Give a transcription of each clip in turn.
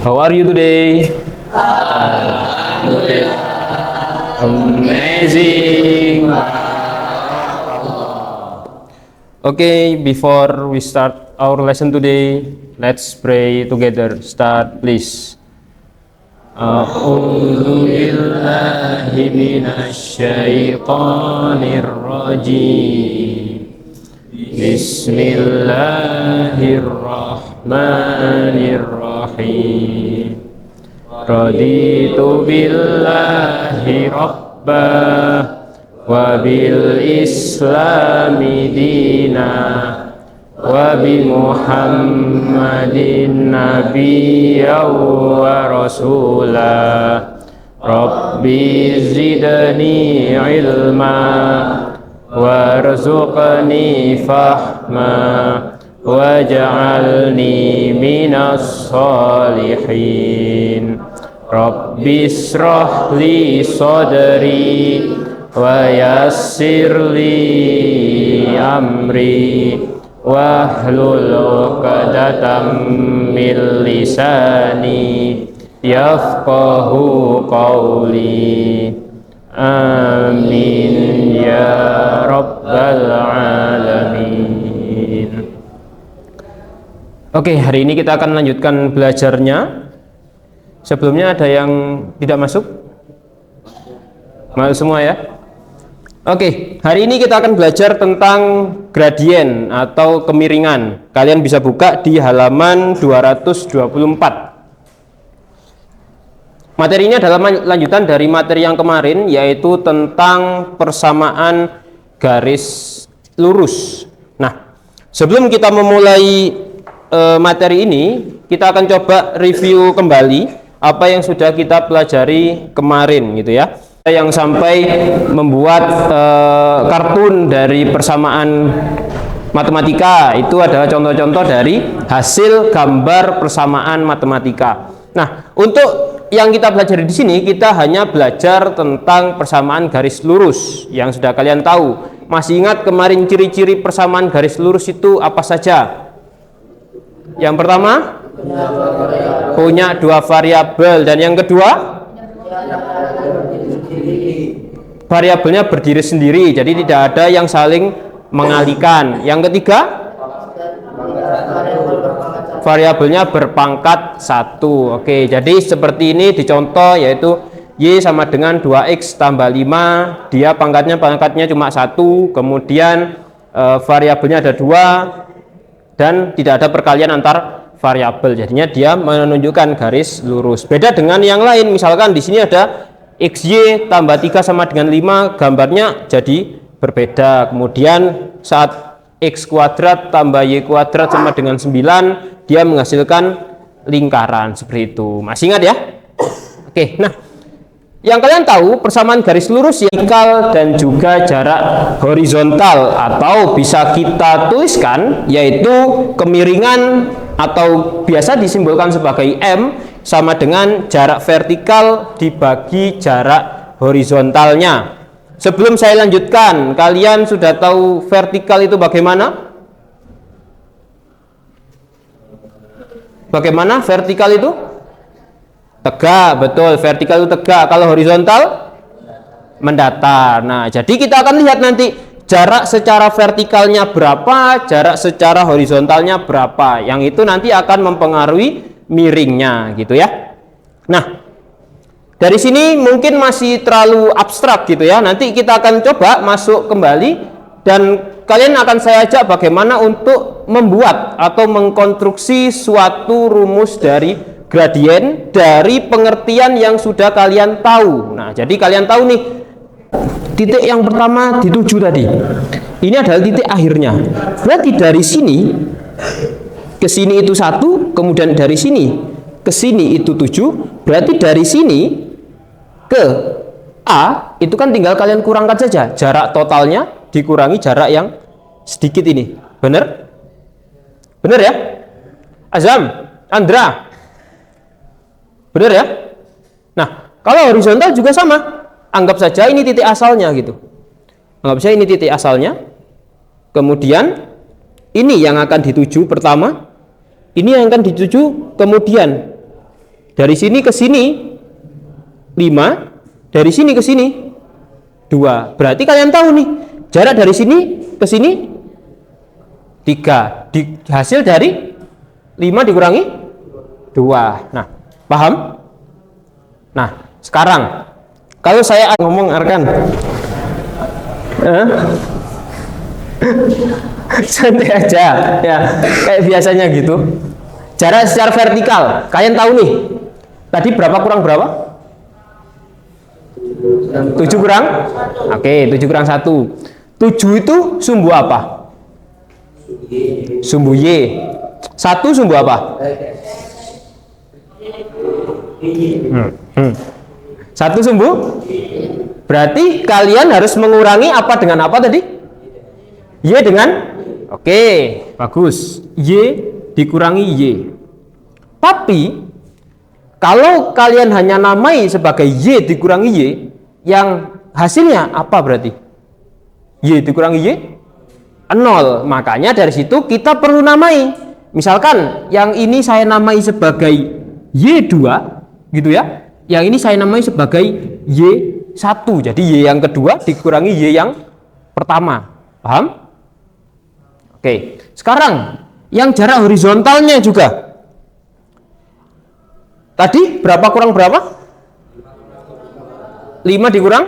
How are you today? Amazing. Okay, before we start our lesson today, let's pray together. Start, please. A'udzu billahi minasy syaithanir rajim. Bismillahirrahmanirrahim. Raditu billahi rabbah wa bil islami dina wa bi muhammadin nabiyya wa rasula. Rabbi zidni ilma warzuqni fahma waj'alni minas sholihin. Rabbi ishrah li sadri wa yassir li amri wahlul 'uqdatam min lisani yafqahu qawli. Amin ya rabbal alamin. Oke, hari ini kita akan lanjutkan belajarnya. Sebelumnya ada yang tidak masuk? Masuk semua ya? Oke, hari ini kita akan belajar tentang gradien atau kemiringan. Kalian bisa buka di halaman 224. Materi ini adalah lanjutan dari materi yang kemarin, yaitu tentang persamaan garis lurus. Nah, sebelum kita memulai materi ini, kita akan coba review kembali apa yang sudah kita pelajari kemarin, gitu ya. Yang sampai membuat kartun dari persamaan matematika itu adalah contoh-contoh dari hasil gambar persamaan matematika. Nah, untuk yang kita pelajari di sini, kita hanya belajar tentang persamaan garis lurus yang sudah kalian tahu. Masih ingat kemarin ciri-ciri persamaan garis lurus itu apa saja? Yang pertama, punya dua variabel, dan yang kedua, variabelnya berdiri sendiri, jadi tidak ada yang saling mengalihkan. Yang ketiga, variabelnya berpangkat 1. Oke, jadi seperti ini dicontoh, yaitu Y sama dengan 2X tambah 5, dia pangkatnya cuma 1, kemudian variabelnya ada 2 dan tidak ada perkalian antar variabel, jadinya dia menunjukkan garis lurus. Beda dengan yang lain, misalkan di sini ada XY tambah 3 sama dengan 5, gambarnya jadi berbeda. Kemudian saat X kuadrat tambah Y kuadrat sama dengan 9, dia menghasilkan lingkaran seperti itu. Masih ingat ya? Oke, nah yang kalian tahu persamaan garis lurus vertikal dan juga jarak horizontal, atau bisa kita tuliskan yaitu kemiringan atau biasa disimbolkan sebagai M sama dengan jarak vertikal dibagi jarak horizontalnya. Sebelum saya lanjutkan, kalian sudah tahu vertikal itu bagaimana? Bagaimana vertikal itu? Tegak, betul. Vertikal itu tegak. Kalau horizontal mendatar. Nah, jadi kita akan lihat nanti jarak secara vertikalnya berapa, jarak secara horizontalnya berapa. Yang itu nanti akan mempengaruhi miringnya, gitu ya. Nah, dari sini mungkin masih terlalu abstrak gitu ya. Nanti kita akan coba masuk kembali dan kalian akan saya ajak bagaimana untuk membuat atau mengkonstruksi suatu rumus dari gradien dari pengertian yang sudah kalian tahu. Nah, jadi kalian tahu nih, titik yang pertama dituju tadi. Ini adalah titik akhirnya. Berarti dari sini ke sini itu 1, kemudian dari sini ke sini itu 7. Berarti dari sini ke A itu kan tinggal kalian kurangkan saja jarak totalnya dikurangi jarak yang sedikit ini. Benar? Benar ya? Azam, Andra, benar ya? Nah, kalau horizontal juga sama. Anggap saja ini titik asalnya gitu. Anggap saja ini titik asalnya. Kemudian ini yang akan dituju pertama. Ini yang akan dituju kemudian. Dari sini ke sini 5, dari sini ke sini 2. Berarti kalian tahu nih, jarak dari sini ke sini 3. Hasil dari 5 dikurangi 2. Nah, paham? Nah, sekarang kalau saya ngomong arkan santai aja ya, kayak biasanya gitu. Jarak secara vertikal kalian tahu nih, tadi berapa kurang berapa? 7 kurang? Oke, 7 kurang 1. 7 itu sumbu apa? Sumbu Y. 1 sumbu apa? 1 sumbu? Berarti kalian harus mengurangi apa dengan apa tadi? Y dengan? Oke, bagus. Y dikurangi Y. Tapi kalau kalian hanya namai sebagai Y dikurangi Y, yang hasilnya apa berarti? Y dikurangi Y 0. Makanya dari situ kita perlu namai. Misalkan yang ini saya namai sebagai Y2 gitu ya. Yang ini saya namai sebagai Y1. Jadi Y yang kedua dikurangi Y yang pertama. Paham? Oke. Sekarang yang jarak horizontalnya juga. Tadi berapa kurang berapa? 5 dikurang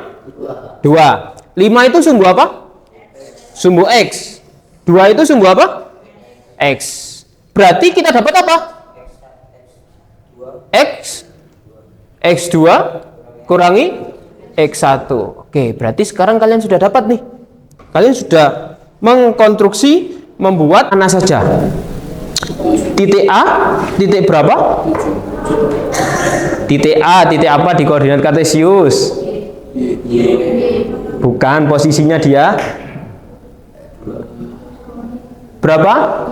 2. 5 itu sumbu apa? Sumbu X. 2 itu sumbu apa? X. Berarti kita dapat apa? X X2 kurangi X1. Oke, berarti sekarang kalian sudah dapat nih. Kalian sudah mengkonstruksi, membuat mana saja. Titik A, titik berapa? Titik A, titik apa di koordinat kartesius? Bukan, posisinya dia berapa?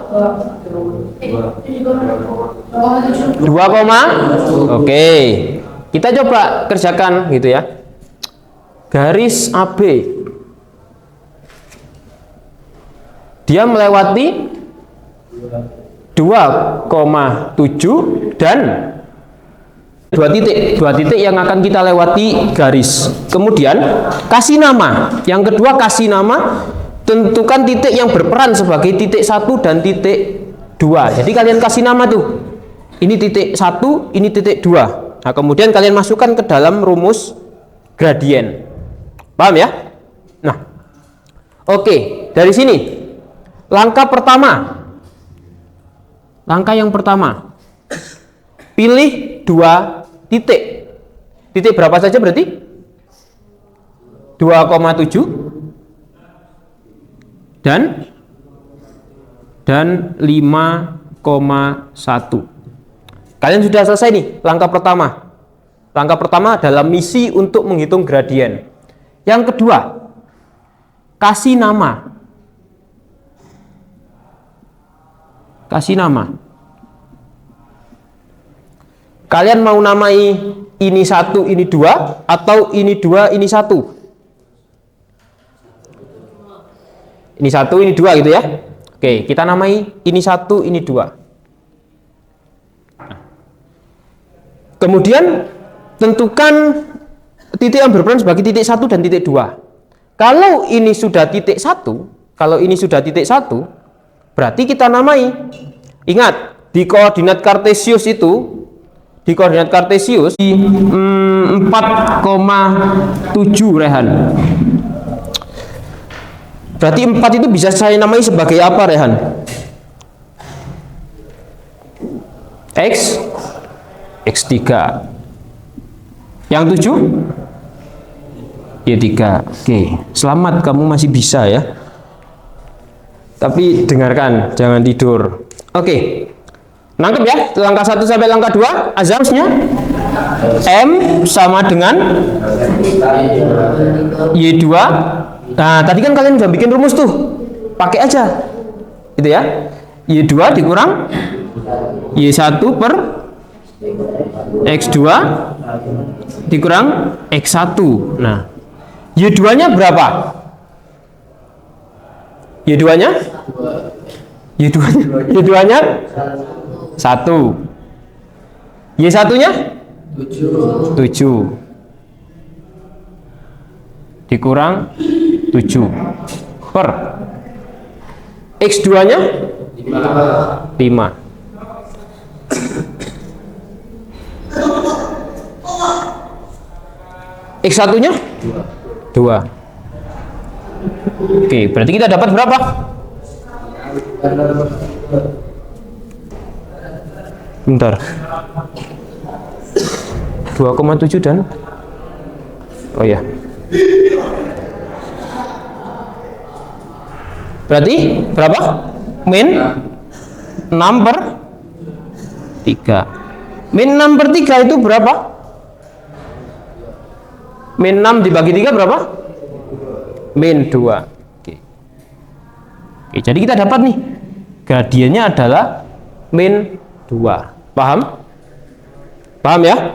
2, oke. Kita coba kerjakan gitu ya. Garis AB dia melewati 2,7 dan 2 titik yang akan kita lewati garis. Kemudian kasih nama. Yang kedua kasih nama, tentukan titik yang berperan sebagai titik 1 dan titik 2. Jadi kalian kasih nama tuh. Ini titik 1, ini titik 2. Nah, kemudian kalian masukkan ke dalam rumus gradien. Paham ya? Nah, oke, dari sini langkah pertama. Langkah yang pertama, pilih 2 titik. Titik berapa saja berarti? 2,7 dan 5,1. Kalian sudah selesai nih langkah pertama. Langkah pertama adalah misi untuk menghitung gradien. Yang kedua, kasih nama. Kasih nama. Kalian mau namai ini 1, ini 2, atau ini 2, ini 1? Ini 1, ini 2 gitu ya. Oke, kita namai ini 1, ini 2. Kemudian tentukan titik yang berperan sebagai titik 1 dan titik 2. Kalau ini sudah titik 1, berarti kita namai. Ingat, di koordinat kartesius itu, di 4,7 Rehan. Berarti 4 itu bisa saya namai sebagai apa, Rehan? X3. Yang 7 Y3. Oke, selamat, kamu masih bisa ya. Tapi dengarkan, jangan tidur. Oke. Nangkep ya? Langkah 1 sampai langkah 2 azamsnya M sama dengan Y2. Nah, tadi kan kalian udah bikin rumus tuh. Pakai aja. Gitu ya. Y2 dikurang Y1 per X2 dikurang X1. Nah, Y2-nya berapa? Y2-nya 1. Y1-nya 7. Dikurang 7 per X2-nya 5. X1-nya 2. Oke, berarti kita dapat berapa? Bentar. 2,7 dan oh ya. Berarti berapa? Min 6 per 3. Min 6 per 3 itu berapa? Min 6 dibagi 3 berapa? Min 2. Oke. Oke, jadi kita dapat nih gradiennya adalah min 2. Paham? Paham ya?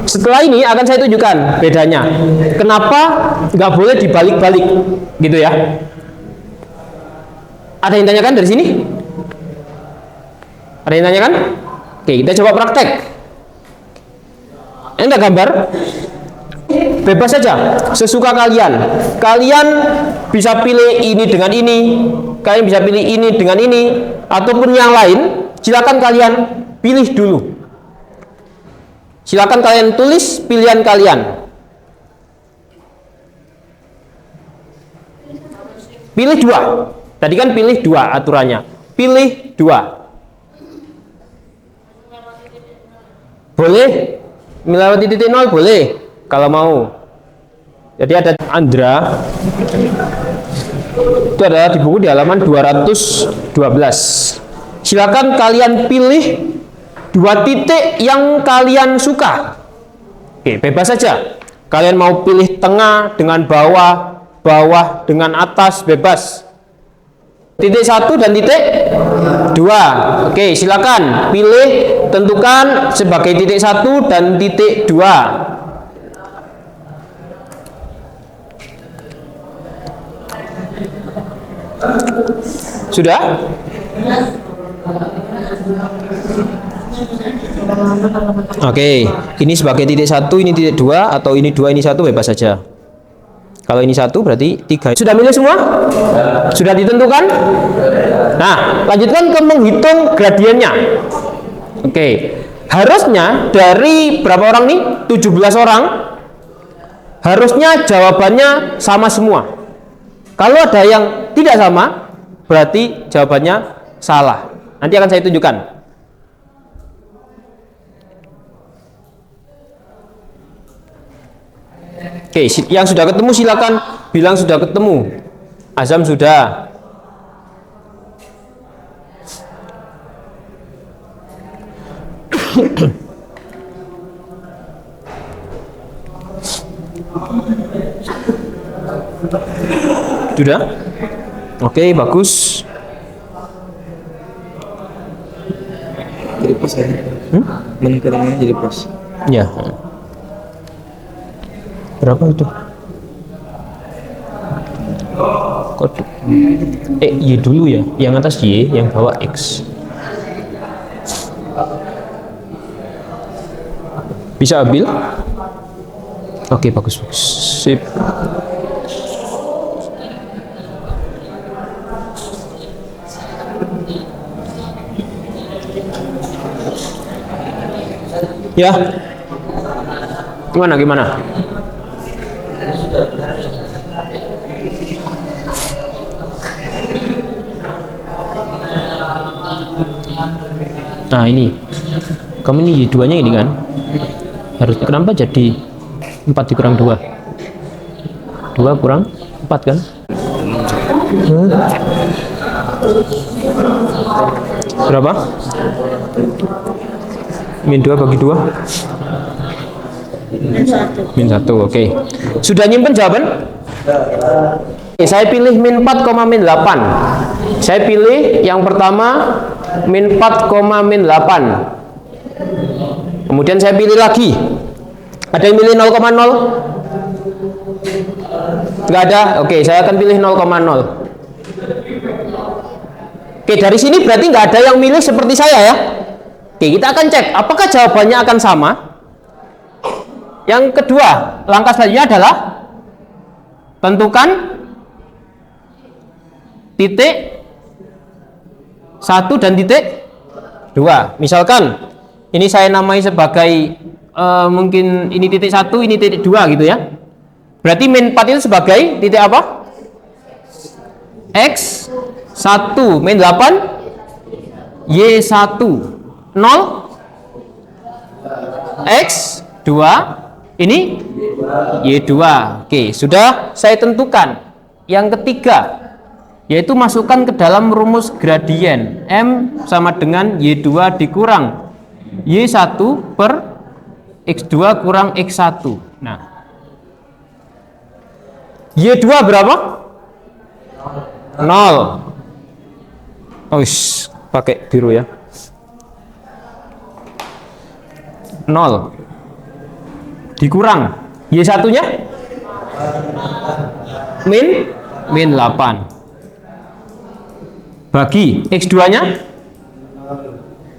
Setelah ini akan saya tunjukkan bedanya. Kenapa nggak boleh dibalik-balik gitu ya? Ada yang tanyakan dari sini? Ada yang tanyakan? Oke, kita coba praktek. Ini ada gambar. Bebas saja, sesuka kalian. Kalian bisa pilih ini dengan ini, kalian bisa pilih ini dengan ini, ataupun yang lain. Silakan kalian pilih dulu. Silakan kalian tulis pilihan kalian. Pilih 2. Tadi kan pilih 2 aturannya. Pilih 2. Boleh melewati titik 0 boleh kalau mau. Jadi ada Andra. Itu adalah di buku di halaman 212. Silakan kalian pilih 2 titik yang kalian suka. Oke, bebas saja. Kalian mau pilih tengah dengan bawah, bawah dengan atas, bebas. Titik 1 dan titik 2. Oke, silakan pilih, tentukan sebagai titik 1 dan titik 2. Sudah? Oke, ini sebagai titik 1, ini titik 2, atau ini 2, ini 1, bebas saja. Kalau ini 1 berarti 3. Sudah milih semua? Sudah ditentukan? Nah, lanjutkan ke menghitung gradiennya. Oke, harusnya dari berapa orang nih? 17 orang. Harusnya jawabannya sama semua. Kalau ada yang tidak sama, berarti jawabannya salah. Nanti akan saya tunjukkan. Oke, yang sudah ketemu silakan bilang sudah ketemu. Azam sudah. Sudah? Oke, bagus. Jadi pas ya? Meningkatnya jadi pas. Ya. Berapa itu? Kode. Y dulu ya. Yang atas Y, yang bawah X. Bisa ambil? Oke, bagus bagus. Sip. Ya. Gimana? Nah, ini. Kamu ini Y2-nya ini kan? Harusnya kenapa jadi 4 dikurang 2? 2 kurang 4 kan? Berapa? Min 2 bagi 2? Min 1, oke. Sudah nyimpen jawaban? Oke, saya pilih min 4, min 8. Saya pilih yang pertama min 4, min 8. Kemudian saya pilih lagi. Ada yang pilih 0,0? Nggak ada? Oke, saya akan pilih 0,0. Oke, dari sini berarti nggak ada yang milih seperti saya ya. Oke, kita akan cek apakah jawabannya akan sama. Yang kedua, langkah selanjutnya adalah tentukan titik 1 dan titik 2. Misalkan ini saya namai sebagai mungkin ini titik 1, ini titik 2 gitu ya. Berarti min 4 itu sebagai titik apa? X 1 min 8 Y 1 0 X 2 ini Y 2. Oke, sudah saya tentukan. Yang ketiga yaitu masukkan ke dalam rumus gradien M sama dengan Y2 dikurang Y1 per X2 kurang X1. Nah, Y2 berapa? 0. Oh, pakai biru ya. 0 dikurang Y1 nya min 8 bagi X2 nya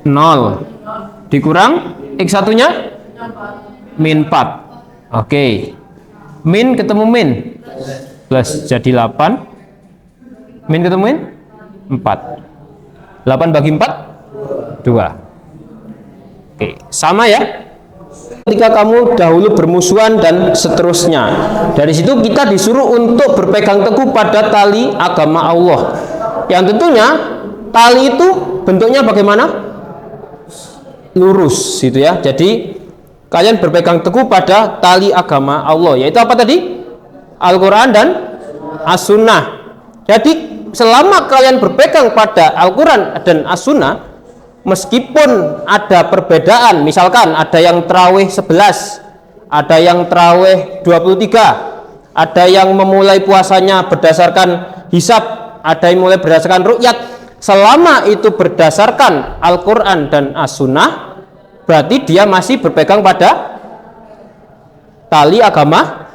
0 dikurang X1 nya min 4. Oke, min ketemu min plus jadi 8, min ketemu min 4, 8 bagi 4 2. Oke, sama ya ketika kamu dahulu bermusuhan dan seterusnya. Dari situ kita disuruh untuk berpegang teguh pada tali agama Allah, yang tentunya tali itu bentuknya bagaimana? Lurus gitu ya. Jadi kalian berpegang teguh pada tali agama Allah, yaitu apa tadi? Al-Quran dan As-Sunnah. Jadi selama kalian berpegang pada Al-Quran dan As-Sunnah, meskipun ada perbedaan, misalkan ada yang tarawih 11, ada yang tarawih 23, ada yang memulai puasanya berdasarkan hisab, ada yang mulai berdasarkan ru'yat, selama itu berdasarkan Al-Quran dan As-Sunnah, berarti dia masih berpegang pada tali agama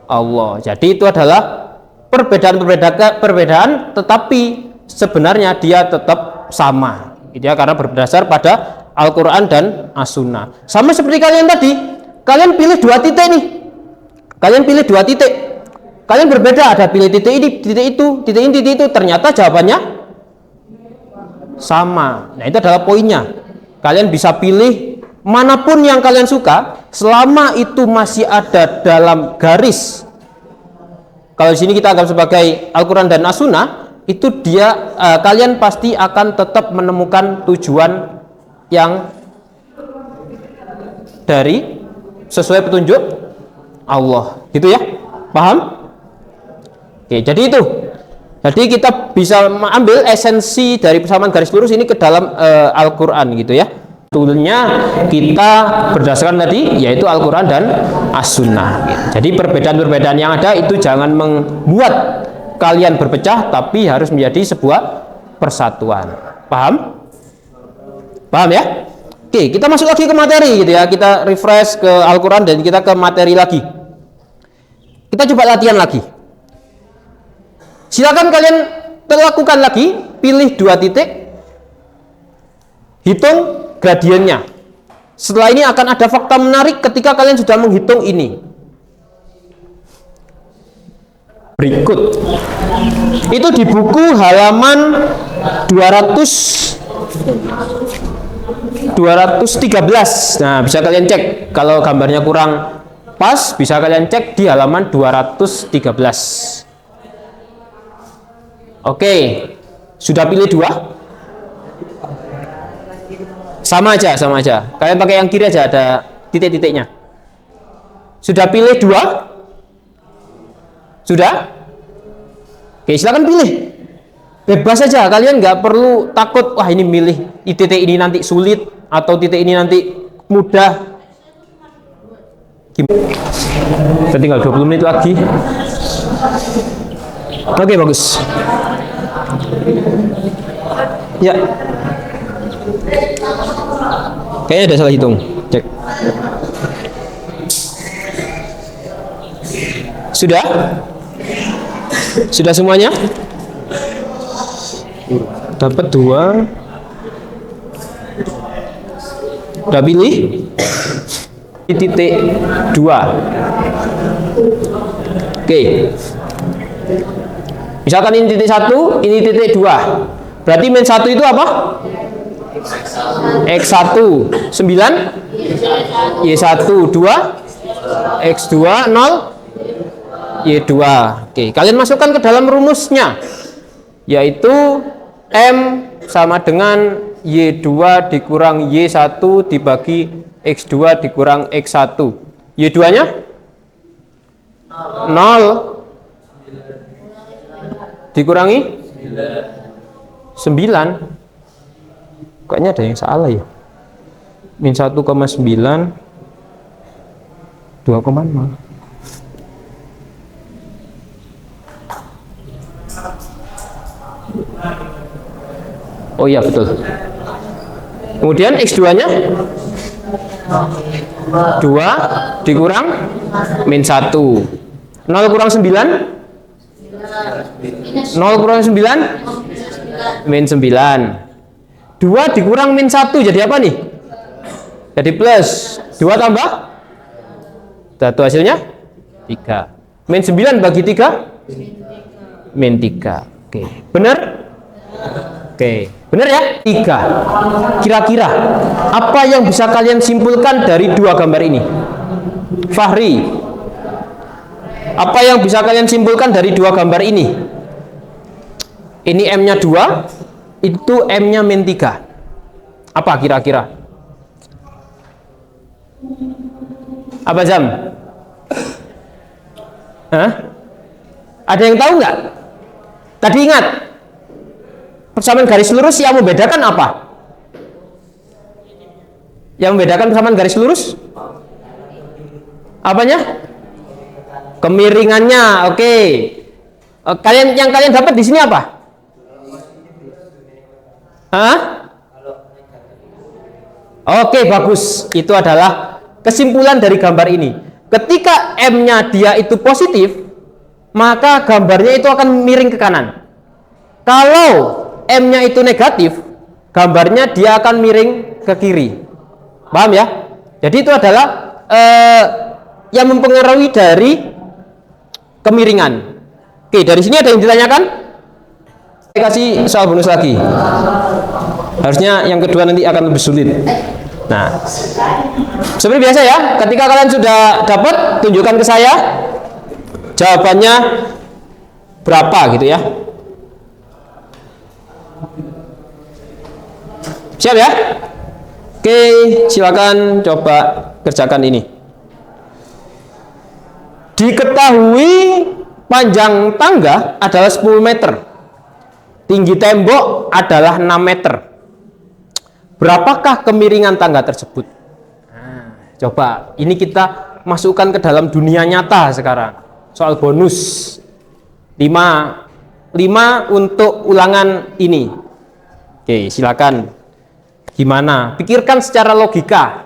Allah. Jadi itu adalah perbedaan tetapi sebenarnya dia tetap sama gitu ya, karena berdasar pada Al-Quran dan As-Sunnah. Sama seperti kalian tadi, kalian pilih 2 titik nih, kalian pilih 2 titik, kalian berbeda, ada pilih titik ini, titik itu, titik ini, titik itu, ternyata jawabannya sama. Nah, itu adalah poinnya. Kalian bisa pilih manapun yang kalian suka, selama itu masih ada dalam garis. Kalau di sini kita anggap sebagai Al-Quran dan As-Sunnah, itu dia kalian pasti akan tetap menemukan tujuan yang dari sesuai petunjuk Allah, gitu ya, paham? Oke, jadi itu. Jadi kita bisa mengambil esensi dari persamaan garis lurus ini ke dalam Al-Quran, gitu ya. Toolnya kita berdasarkan tadi yaitu Al-Quran dan As-Sunnah. Jadi perbedaan-perbedaan yang ada itu jangan membuat kalian berpecah, tapi harus menjadi sebuah persatuan. Paham? Paham ya? Oke, kita masuk lagi ke materi gitu ya. Kita refresh ke Al-Quran dan kita ke materi lagi. Kita coba latihan lagi. Silakan kalian lakukan lagi, pilih 2 titik, hitung gradiennya. Setelah ini akan ada fakta menarik ketika kalian sudah menghitung ini. Berikut itu di buku halaman 213. Nah, bisa kalian cek kalau gambarnya kurang pas, bisa kalian cek di halaman 213. Oke, sudah pilih 2? Sama aja. Kalian pakai yang kiri aja, ada titik-titiknya. Sudah pilih 2? Sudah? Oke, silakan pilih. Bebas saja, kalian nggak perlu takut, wah ini milih titik ini nanti sulit atau titik ini nanti mudah. Kita tinggal 20 menit lagi. Oke, bagus. Ya. Kayaknya ada salah hitung. Cek. Sudah? Sudah semuanya? Dapat 2. Udah pilih? Ini titik 2. Oke. Misalkan ini titik 1, ini titik 2. Berarti min 1 itu apa? X1 9 Y1 2 X2 0 Y2. Oke, kalian masukkan ke dalam rumusnya, yaitu M sama dengan Y2 dikurang Y1 dibagi X2 dikurang X1. Y2 nya 0 dikurangi 9. Kayaknya ada yang salah ya. Min 1,9 2,0. Oh iya betul. Kemudian X2 nya 2 dikurang min 1. 0 kurang 9 0 kurang 9 min 9. 2 dikurang min 1 jadi apa nih? Jadi plus. 2 tambah 1 hasilnya 3. Min 9 bagi 3 min 3. Oke, benar? Oke, benar ya? 3. Kira-kira apa yang bisa kalian simpulkan dari dua gambar ini? Fahri, apa yang bisa kalian simpulkan dari dua gambar ini? Ini M-nya 2, itu M-nya min 3. Apa kira-kira? Apa Zam? Hah? Ada yang tahu nggak? Tadi ingat, persamaan garis lurus yang membedakan apa? Yang membedakan persamaan garis lurus? Apanya? Kemiringannya. Oke. Yang kalian dapat di sini apa? Hah? Oke, bagus. Itu adalah kesimpulan dari gambar ini. Ketika M-nya dia itu positif, maka gambarnya itu akan miring ke kanan. Kalau M-nya itu negatif, gambarnya dia akan miring ke kiri. Paham ya? Jadi itu adalah yang mempengaruhi dari kemiringan. Oke, dari sini ada yang ditanyakan? Saya kasih soal bonus lagi. Harusnya yang kedua nanti akan lebih sulit. Nah, seperti biasa ya, ketika kalian sudah dapat, tunjukkan ke saya jawabannya berapa gitu ya. Siap ya? Oke, silakan coba kerjakan ini. Diketahui panjang tangga adalah 10 meter. Tinggi tembok adalah 6 meter. Berapakah kemiringan tangga tersebut? Nah, coba ini kita masukkan ke dalam dunia nyata sekarang. Soal bonus 5 untuk ulangan ini. Oke, silakan. Gimana? Pikirkan secara logika.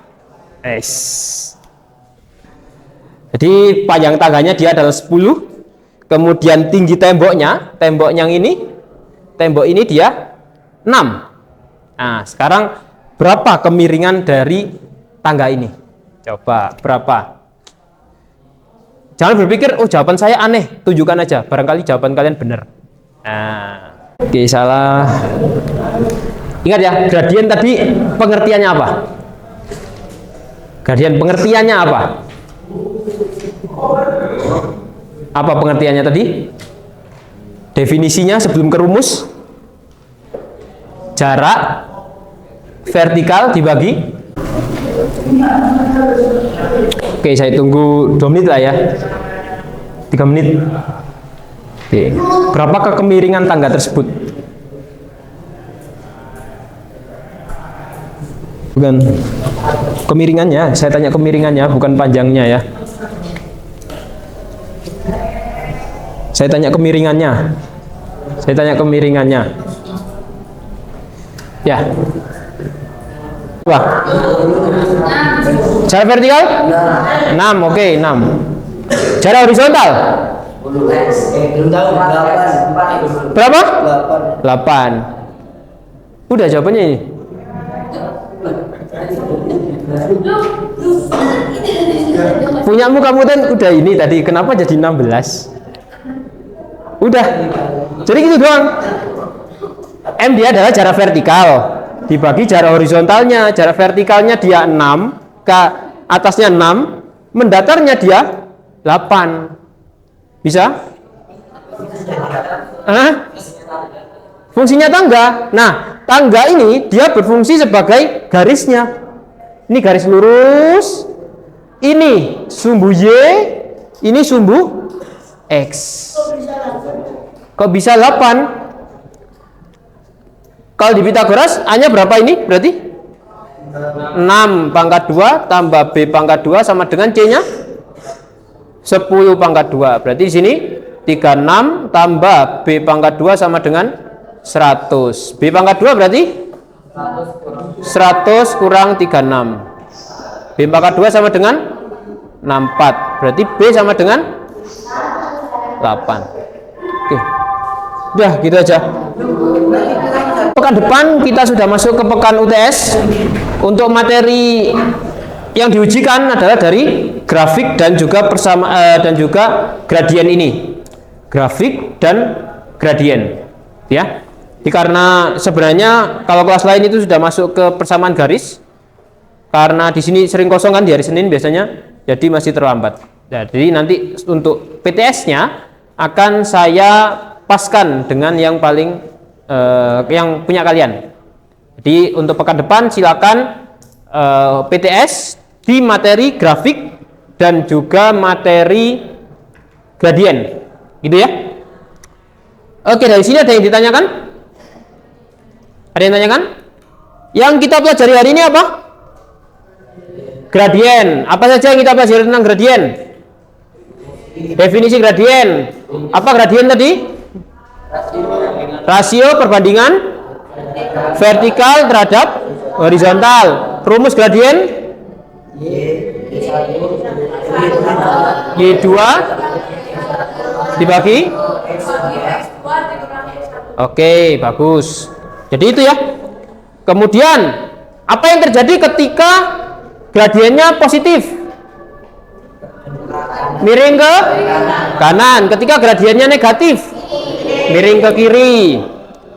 Jadi panjang tangganya dia adalah 10. Kemudian tinggi tembok ini dia 6. Nah, sekarang berapa kemiringan dari tangga ini? Coba berapa? Jangan berpikir, oh jawaban saya aneh, tunjukkan aja. Barangkali jawaban kalian benar. Nah, oke, salah. Ingat ya, gradien tadi pengertiannya apa? Gradien pengertiannya apa? Apa pengertiannya tadi? Definisinya sebelum ke rumus, jarak vertikal dibagi. Oke, saya tunggu 2 menit lah ya. 3 menit. Oke. Berapakah kemiringan tangga tersebut? Bukan kemiringannya, saya tanya kemiringannya, bukan panjangnya ya. Saya tanya kemiringannya. Ya. Wah. Jarak vertikal? 6, oke, 6. Jarak horizontal? Berapa? 8. Udah jawabannya ini. Punyamu kamu kan udah ini tadi, kenapa jadi 16? Udah. Jadi gitu doang. M dia adalah jarak vertikal dibagi jarak horizontalnya. Jarak vertikalnya dia 6, ke atasnya 6, mendatarnya dia 8. Bisa? Fungsinya tangga. Nah, tangga ini dia berfungsi sebagai garisnya. Ini garis lurus. Ini sumbu Y, ini sumbu X. Kok bisa 8? Kalau di Pitagoras A-nya berapa ini? Berarti 6 pangkat 2 tambah B pangkat 2 sama dengan C-nya 10 pangkat 2. Berarti di sini 36 tambah B pangkat 2 sama dengan 100. B pangkat 2 berarti 100 kurang 36. B pangkat 2 sama dengan 64. Berarti B sama dengan 8. Oke. Udah gitu aja. Pekan depan kita sudah masuk ke pekan UTS. Untuk materi yang diujikan adalah dari grafik dan juga dan juga gradien ini. Grafik dan gradien. Ya. Karena sebenarnya kalau kelas lain itu sudah masuk ke persamaan garis. Karena di sini sering kosong kan di hari Senin biasanya, jadi masih terlambat. Jadi nanti untuk PTS-nya akan saya paskan dengan yang paling yang punya kalian. Jadi untuk pekan depan silakan PTS di materi grafik dan juga materi gradien, gitu ya. Oke, dari sini ada yang ditanyakan? Ada yang ditanyakan? Yang kita pelajari hari ini apa? Gradien. Apa saja yang kita pelajari tentang gradien? Definisi gradien. Apa gradien tadi? Rasio perbandingan vertikal terhadap horizontal. Rumus gradien Y2 dibagi. Oke, bagus. Jadi itu ya. Kemudian apa yang terjadi ketika gradiennya positif? Miring ke kanan. Ketika gradiennya negatif, miring ke kiri.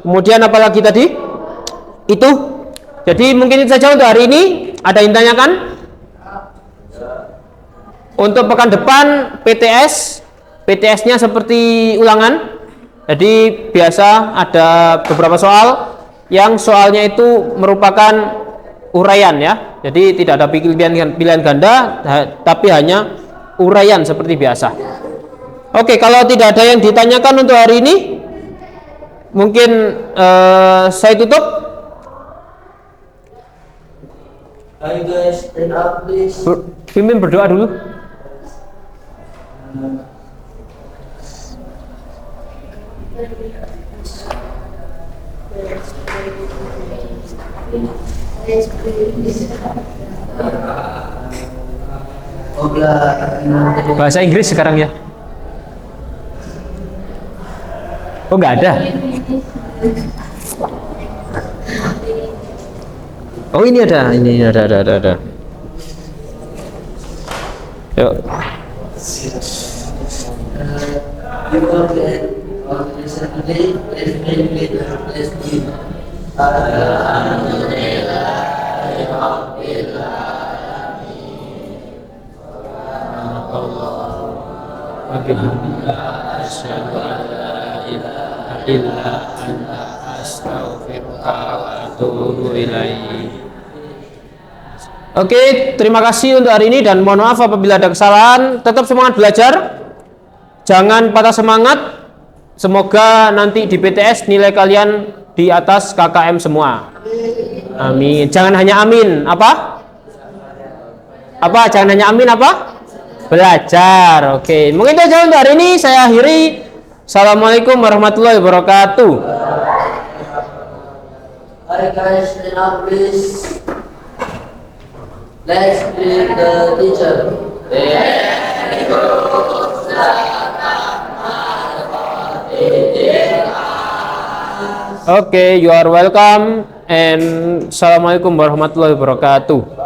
Kemudian apalagi tadi? Itu. Jadi mungkin itu saja untuk hari ini. Ada yang tanyakan? Untuk pekan depan PTS, PTS-nya seperti ulangan. Jadi biasa ada beberapa soal yang soalnya itu merupakan uraian ya. Jadi tidak ada pilihan ganda, tapi hanya uraian seperti biasa. Oke, kalau tidak ada yang ditanyakan untuk hari ini, mungkin saya tutup. Ayo guys, stand up please. Pimpin berdoa dulu. Bahasa Inggris sekarang ya? Oh, nggak ada. Oh, ini ada. Yuk. Oke, terima kasih untuk hari ini dan mohon maaf apabila ada kesalahan. Tetap semangat belajar, jangan patah semangat. Semoga nanti di PTS nilai kalian di atas KKM semua. Amin. Jangan hanya amin. Apa? Jangan hanya amin apa? Belajar. Oke, mungkin itu saja untuk hari ini. Saya akhiri. Assalamualaikum warahmatullahi wabarakatuh. Alright guys, stand up please. Let's greet the teacher. Oke, you are welcome and assalamualaikum warahmatullahi wabarakatuh.